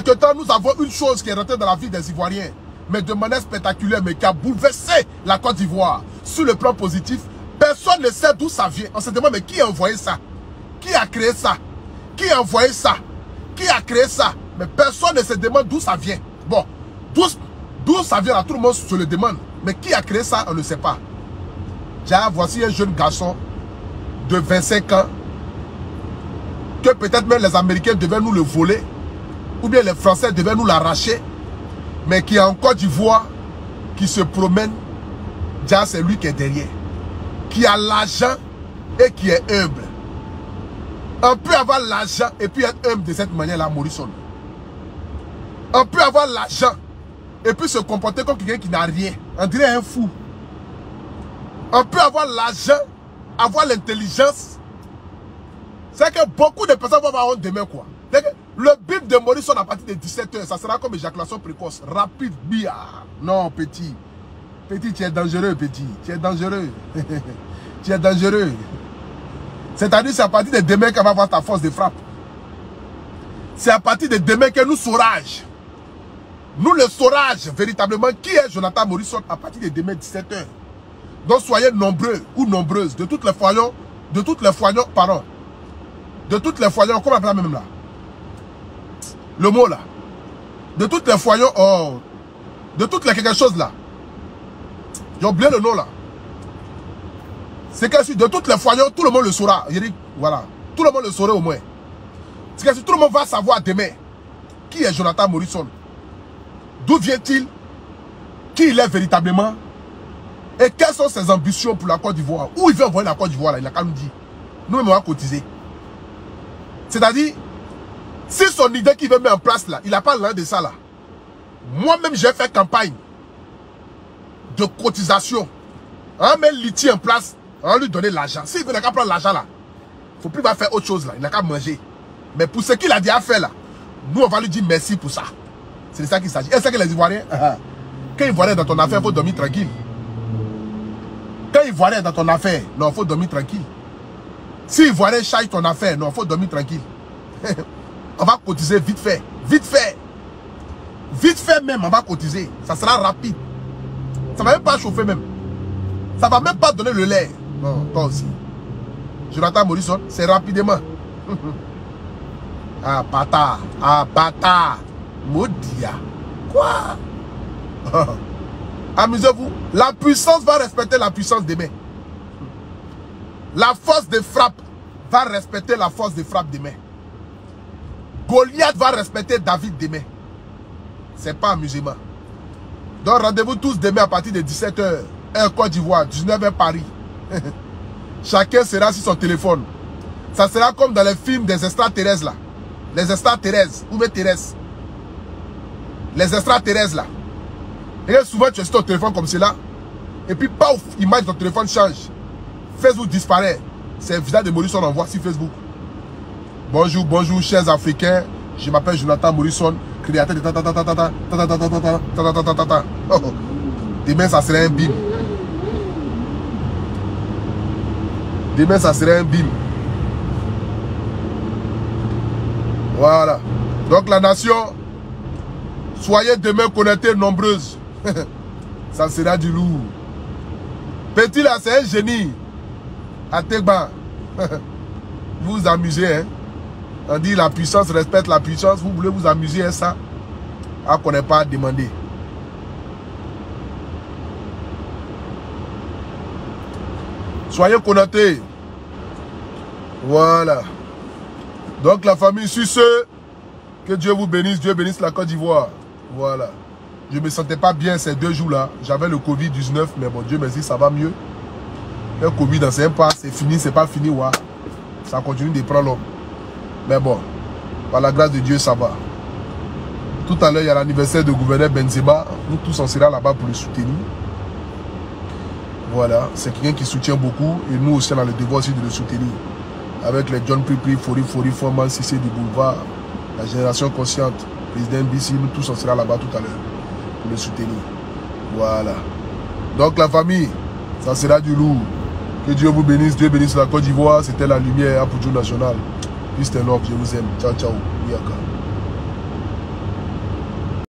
quelque temps, nous avons une chose qui est rentrée dans la vie des Ivoiriens, mais de manière spectaculaire, mais qui a bouleversé la Côte d'Ivoire. Sur le plan positif, personne ne sait d'où ça vient. On se demande, mais qui a envoyé ça? Qui a créé ça? Qui a envoyé ça? Qui a créé ça? Mais personne ne se demande d'où ça vient. Bon, d'où ça vient, là, tout le monde se le demande. Mais qui a créé ça, on ne sait pas. Tiens, voici un jeune garçon de 25 ans que peut-être même les Américains devaient nous le voler, ou bien les Français devaient nous l'arracher, mais qui est en Côte d'Ivoire, qui se promène. Tiens, c'est lui qui est derrière. Qui a l'argent et qui est humble. On peut avoir l'argent et puis être humble de cette manière-là, Morrison. On peut avoir l'argent et puis se comporter comme quelqu'un qui n'a rien. On dirait un fou. On peut avoir l'argent, avoir l'intelligence. C'est que beaucoup de personnes vont avoir honte demain, quoi. Le bip de Morrison à partir de 17 h, ça sera comme éjaculation précoce. Rapide, bia. Non, petit. Petit, tu es dangereux, petit. Tu es dangereux. Tu es dangereux. C'est-à-dire, c'est à partir de demain qu'elle va avoir ta force de frappe. C'est à partir de demain que nous saurage. Nous le saurage véritablement qui est Jonathan Morrison à partir de demain 17 h. Donc soyez nombreux ou nombreuses de toutes les foyons, pardon. De toutes les foyons, comment on appelle ça même là? Le mot là. De toutes les foyons, oh. De toutes les quelque chose là. J'ai oublié le nom là. C'est que de toutes les foyons, tout le monde le saura. Voilà. Tout le monde le saura au moins. C'est que tout le monde va savoir demain qui est Jonathan Morrison. D'où vient-il? Qui il est véritablement? Et quelles sont ses ambitions pour la Côte d'Ivoire? Où il veut envoyer la Côte d'Ivoire là? Il a qu'à nous dire. Nous-mêmes on va cotiser. C'est-à-dire, si son idée qu'il veut mettre en place là, il n'a pas l'un de ça là. Moi-même j'ai fait campagne de cotisation. On met l'ITI en place, on lui donner l'argent. S'il veut, il n'a qu'à prendre l'argent là. Il ne faut plus faire autre chose là, il n'a qu'à manger. Mais pour ce qu'il a dit à faire là, nous on va lui dire merci pour ça. C'est de ça qu'il s'agit. Et c'est que les Ivoiriens, quand ils voient rien dans ton affaire, il faut dormir tranquille. Quand ils voient rien dans ton affaire, non, il faut dormir tranquille. S'ils voient rien chaille ton affaire, non, il faut dormir tranquille. On va cotiser vite fait. Vite fait. Vite fait même, on va cotiser. Ça sera rapide. Ça ne va même pas chauffer même. Ça ne va même pas donner le lait. Non, toi aussi. Jonathan Morrison, c'est rapidement. Ah, bâtard. Ah, bâtard. Maudia. Quoi? Amusez-vous. La puissance va respecter la puissance des mains. La force de frappe va respecter la force de frappe des mains. Goliath va respecter David demain. C'est pas amusement. Donc rendez-vous tous demain à partir de 17 h. Heure Côte d'Ivoire, 19 h Paris. Chacun sera sur son téléphone. Ça sera comme dans les films des extraterrestres là. Les extraterrestres. Où est Thérèse? Les extraterrestres là. Et souvent tu es sur ton téléphone comme cela. Et puis paf, image de ton téléphone change. Facebook disparaît. C'est le visage de Morrison, on voit sur Facebook. Bonjour, bonjour, chers Africains. Je m'appelle Jonathan Morrison, créateur de Demain, ça serait un bim. Demain, ça serait un bim. Voilà. Donc, la nation, soyez demain connectés nombreuses. Ça sera du lourd. Petit là, c'est un génie. À Tegba. Vous vous amusez, hein. On dit la puissance respecte la puissance. Vous voulez vous amuser à ça? Ah, qu'on n'est pas demandé. Soyez connectés. Voilà. Donc la famille, sur ce, que Dieu vous bénisse, Dieu bénisse la Côte d'Ivoire. Voilà. Je ne me sentais pas bien ces 2 jours-là. J'avais le Covid-19, mais bon, Dieu merci, ça va mieux. Le Covid, c'est pas, c'est fini, c'est pas fini, ouais. Ça continue de prendre l'homme. Mais bon, par la grâce de Dieu, ça va. Tout à l'heure, il y a l'anniversaire du gouverneur Benzema. Nous tous, on sera là-bas pour le soutenir. Voilà, c'est quelqu'un qui soutient beaucoup. Et nous aussi, on a le devoir aussi de le soutenir. Avec les John Pripri, Fori, Foreman, Cissé du Boulevard, la génération consciente, président BC, nous tous, on sera là-bas tout à l'heure pour le soutenir. Voilà. Donc la famille, ça sera du lourd. Que Dieu vous bénisse, Dieu bénisse la Côte d'Ivoire. C'était la lumière pour Dieu national. Peace and love, je vous aime. Ciao, ciao. Yaka.